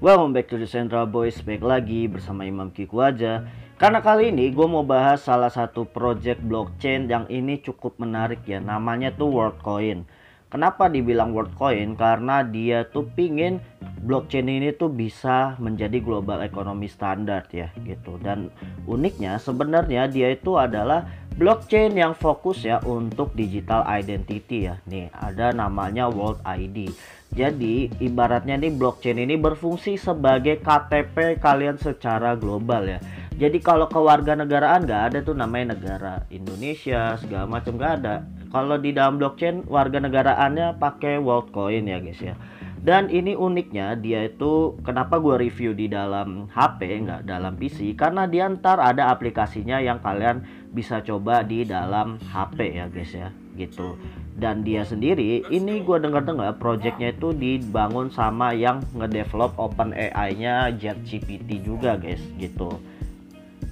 Welcome back to the Central Boys. Back lagi bersama Imam Kiku aja. Karena kali ini gue mau bahas salah satu project blockchain yang ini cukup menarik ya. Namanya tuh WorldCoin. Kenapa dibilang WorldCoin? Karena dia tuh pingin blockchain ini tuh bisa menjadi global economy standard ya gitu. Dan uniknya sebenarnya dia itu adalah blockchain yang fokus ya untuk digital identity ya. Nih ada namanya World ID. Jadi ibaratnya nih blockchain ini berfungsi sebagai KTP kalian secara global ya. Jadi kalau kewarganegaraan nggak ada tuh namanya negara Indonesia segala macam nggak ada. Kalau di dalam blockchain warga negaraannya pakai WorldCoin ya guys ya. Dan ini uniknya dia itu kenapa gue review di dalam HP nggak dalam PC, karena dia ntar ada aplikasinya yang kalian bisa coba di dalam HP ya guys ya gitu. Dan dia sendiri ini gue dengar-dengar projectnya itu dibangun sama yang ngedevelop OpenAI nya ChatGPT juga guys gitu.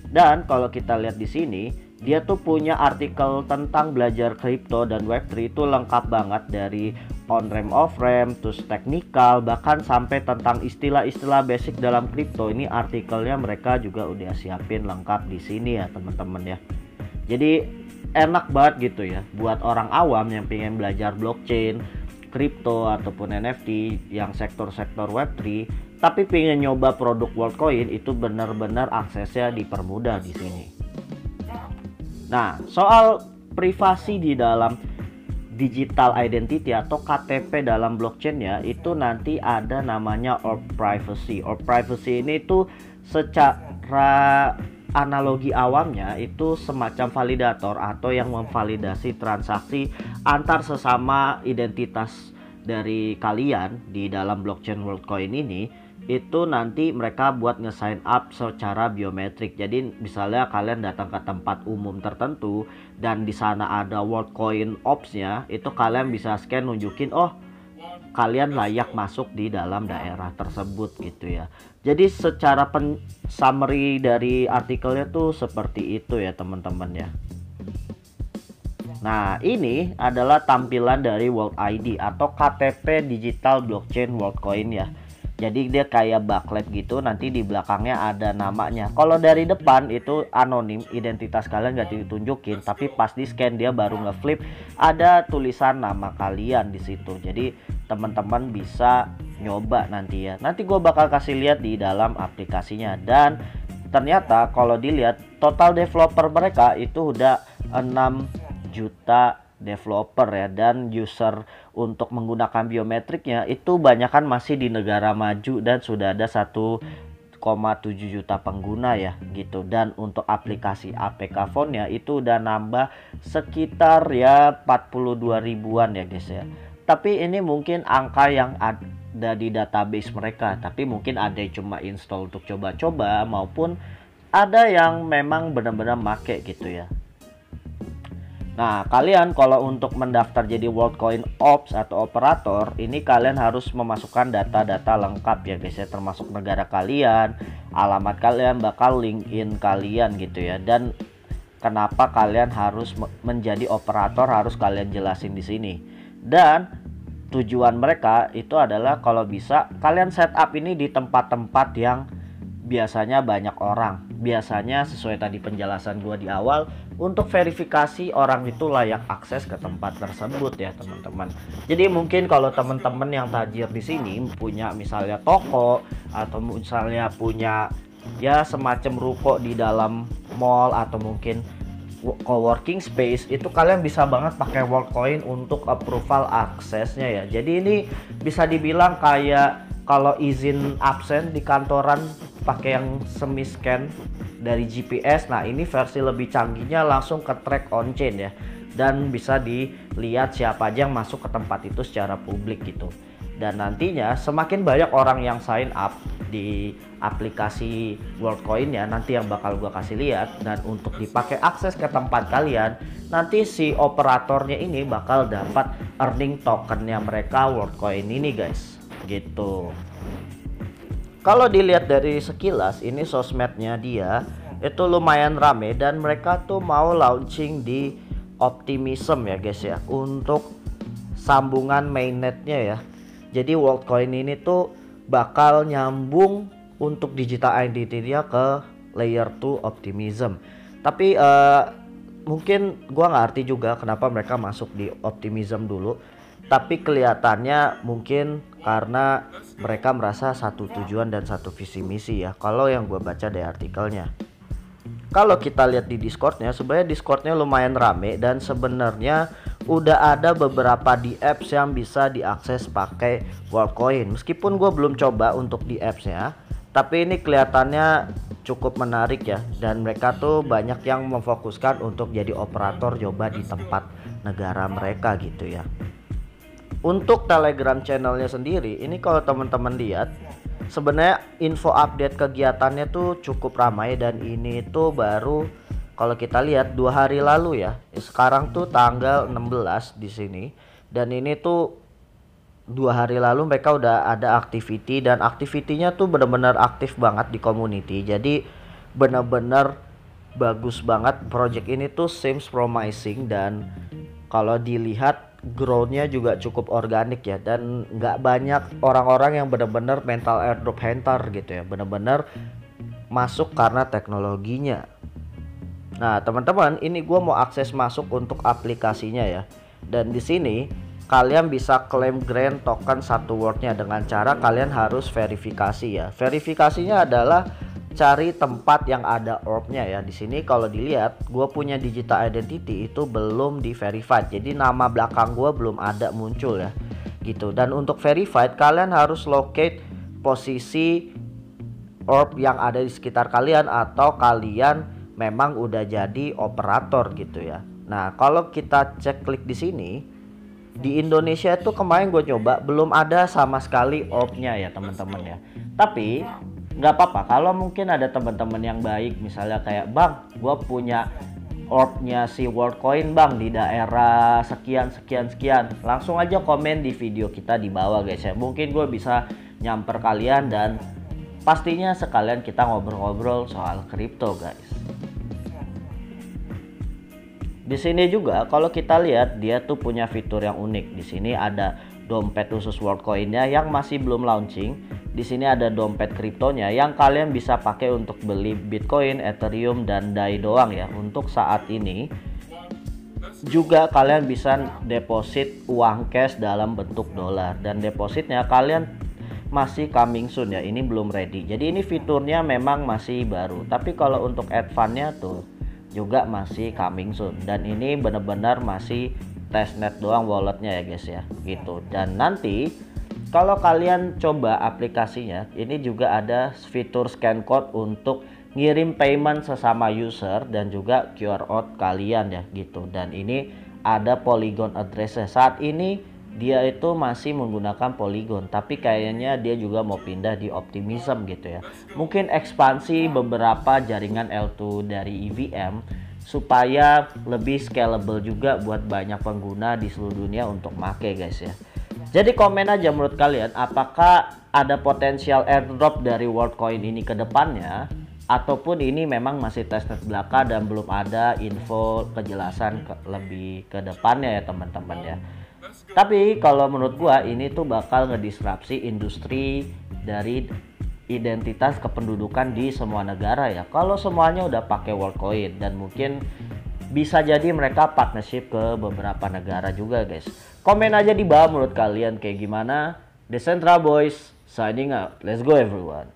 Dan kalau kita lihat di sini dia tuh punya artikel tentang belajar kripto dan Web3 itu lengkap banget, dari on-ramp, off-ramp, terus teknikal, bahkan sampai tentang istilah-istilah basic dalam kripto. Ini artikelnya mereka juga udah siapin lengkap di sini ya teman-teman ya. Jadi enak banget gitu ya buat orang awam yang pengen belajar blockchain, kripto ataupun NFT yang sektor-sektor Web3 tapi pengen nyoba produk WorldCoin, itu benar-benar aksesnya dipermudah di sini. Nah, soal privasi di dalam digital identity atau KTP dalam blockchainnya itu nanti ada namanya Orb Privacy. Orb Privacy ini tuh secara analogi awamnya itu semacam validator atau yang memvalidasi transaksi antar sesama identitas dari kalian di dalam blockchain WorldCoin ini. Itu nanti mereka buat nge-sign up secara biometrik. Jadi misalnya kalian datang ke tempat umum tertentu dan di sana ada WorldCoin Ops-nya, itu kalian bisa scan nunjukin oh kalian layak masuk di dalam daerah tersebut gitu ya. Jadi secara summary dari artikelnya tuh seperti itu ya teman-teman ya. Nah, ini adalah tampilan dari World ID atau KTP digital blockchain WorldCoin ya. Jadi dia kayak backlight gitu, nanti di belakangnya ada namanya. Kalau dari depan itu anonim, identitas kalian gak ditunjukin, tapi pas di scan dia baru ngeflip ada tulisan nama kalian di situ. Jadi teman-teman bisa nyoba nanti ya. Nanti gue bakal kasih lihat di dalam aplikasinya. Dan ternyata kalau dilihat total developer mereka itu udah 6 juta developer ya, dan user untuk menggunakan biometriknya itu banyakan masih di negara maju dan sudah ada 1,7 juta pengguna ya gitu. Dan untuk aplikasi APK phone-nya itu udah nambah sekitar ya 42 ribuan ya guys ya. Tapi ini mungkin angka yang ada di database mereka, tapi mungkin ada yang cuma install untuk coba-coba maupun ada yang memang benar-benar make gitu ya. Nah, kalian kalau untuk mendaftar jadi WorldCoin Ops atau operator, ini kalian harus memasukkan data-data lengkap ya guys ya, termasuk negara kalian, alamat kalian, bakal LinkedIn kalian gitu ya. Dan kenapa kalian harus menjadi operator harus kalian jelasin di sini. Dan tujuan mereka itu adalah kalau bisa kalian setup ini di tempat-tempat yang biasanya banyak orang. Biasanya sesuai tadi penjelasan gua di awal, untuk verifikasi orang itu layak akses ke tempat tersebut ya teman-teman. Jadi mungkin kalau teman-teman yang tajir di sini punya misalnya toko atau misalnya punya ya semacam ruko di dalam mall atau mungkin co-working space, itu kalian bisa banget pakai WorldCoin untuk approval aksesnya ya. Jadi ini bisa dibilang kayak kalau izin absen di kantoran pakai yang semi scan dari GPS. Nah, ini versi lebih canggihnya langsung ke track on chain ya, dan bisa dilihat siapa aja yang masuk ke tempat itu secara publik gitu. Dan nantinya semakin banyak orang yang sign up di aplikasi WorldCoin ya, nanti yang bakal gua kasih lihat, dan untuk dipakai akses ke tempat kalian, nanti si operatornya ini bakal dapat earning tokennya mereka WorldCoin ini guys gitu. Kalau dilihat dari sekilas ini sosmednya dia itu lumayan rame, dan mereka tuh mau launching di Optimism ya guys ya, untuk sambungan mainnetnya ya. Jadi WorldCoin ini tuh bakal nyambung untuk digital identity-nya ke layer 2 optimism. Tapi mungkin gua nggak ngerti juga kenapa mereka masuk di optimism dulu. Tapi kelihatannya mungkin karena mereka merasa satu tujuan dan satu visi misi ya. Kalau yang gue baca dari artikelnya. Kalau kita lihat di Discordnya, sebenarnya Discordnya lumayan rame dan sebenarnya udah ada beberapa di apps yang bisa diakses pakai Worldcoin. Meskipun gue belum coba untuk di appsnya, tapi ini kelihatannya cukup menarik ya. Dan mereka tuh banyak yang memfokuskan untuk jadi operator coba di tempat negara mereka gitu ya. Untuk Telegram channelnya sendiri, ini kalau teman-teman lihat, sebenarnya info update kegiatannya tuh cukup ramai dan ini tuh baru kalau kita lihat 2 hari lalu ya. Sekarang tuh tanggal 16 di sini dan ini tuh 2 hari lalu mereka udah ada activity dan activity-nya tuh benar-benar aktif banget di community. Jadi benar-benar bagus banget project ini tuh seems promising dan kalau dilihat growth-nya juga cukup organik ya dan nggak banyak orang-orang yang benar-benar mental airdrop hunter gitu ya, benar-benar masuk karena teknologinya. Nah teman-teman, ini gue mau akses masuk untuk aplikasinya ya, dan di sini kalian bisa claim grant token 1 word-nya dengan cara kalian harus verifikasi ya. Verifikasinya adalah cari tempat yang ada orb-nya ya. Di sini kalau dilihat, gue punya digital identity itu belum di verified. Jadi nama belakang gue belum ada muncul ya. Gitu. Dan untuk verified kalian harus locate posisi orb yang ada di sekitar kalian atau kalian memang udah jadi operator gitu ya. Nah, kalau kita cek klik di sini, di Indonesia itu kemarin gue coba belum ada sama sekali orb-nya ya teman-teman ya. Tapi nggak apa-apa kalau mungkin ada teman-teman yang baik, misalnya kayak bang, gue punya orb-nya si Worldcoin bang di daerah sekian sekian sekian, langsung aja komen di video kita di bawah guys ya. Mungkin gue bisa nyamper kalian dan pastinya sekalian kita ngobrol-ngobrol soal kripto guys. Di sini juga kalau kita lihat dia tuh punya fitur yang unik. Di sini ada dompet khusus Worldcoin-nya yang masih belum launching. Di sini ada dompet kriptonya yang kalian bisa pakai untuk beli Bitcoin, Ethereum dan DAI doang ya. Untuk saat ini juga kalian bisa deposit uang cash dalam bentuk dolar dan depositnya kalian masih coming soon ya. Ini belum ready. Jadi ini fiturnya memang masih baru. Tapi kalau untuk advance-nya tuh juga masih coming soon dan ini benar-benar masih testnet doang walletnya ya guys ya gitu. Dan nanti kalau kalian coba aplikasinya, ini juga ada fitur scan code untuk ngirim payment sesama user dan juga QR code kalian ya gitu. Dan ini ada Polygon address-nya. Saat ini dia itu masih menggunakan Polygon, tapi kayaknya dia juga mau pindah di Optimism gitu ya. Mungkin ekspansi beberapa jaringan L2 dari EVM supaya lebih scalable juga buat banyak pengguna di seluruh dunia untuk make guys ya. Jadi komen aja menurut kalian apakah ada potensial airdrop dari Worldcoin ini ke depannya, ataupun ini memang masih testnet belaka dan belum ada info kejelasan lebih ke depannya ya teman-teman ya. Tapi kalau menurut gua ini tuh bakal ngedisrupsi industri dari identitas kependudukan di semua negara ya. Kalau semuanya udah pakai Worldcoin dan mungkin bisa jadi mereka partnership ke beberapa negara juga guys. Komen aja di bawah menurut kalian kayak gimana. Decentra Boys signing out. Let's go everyone.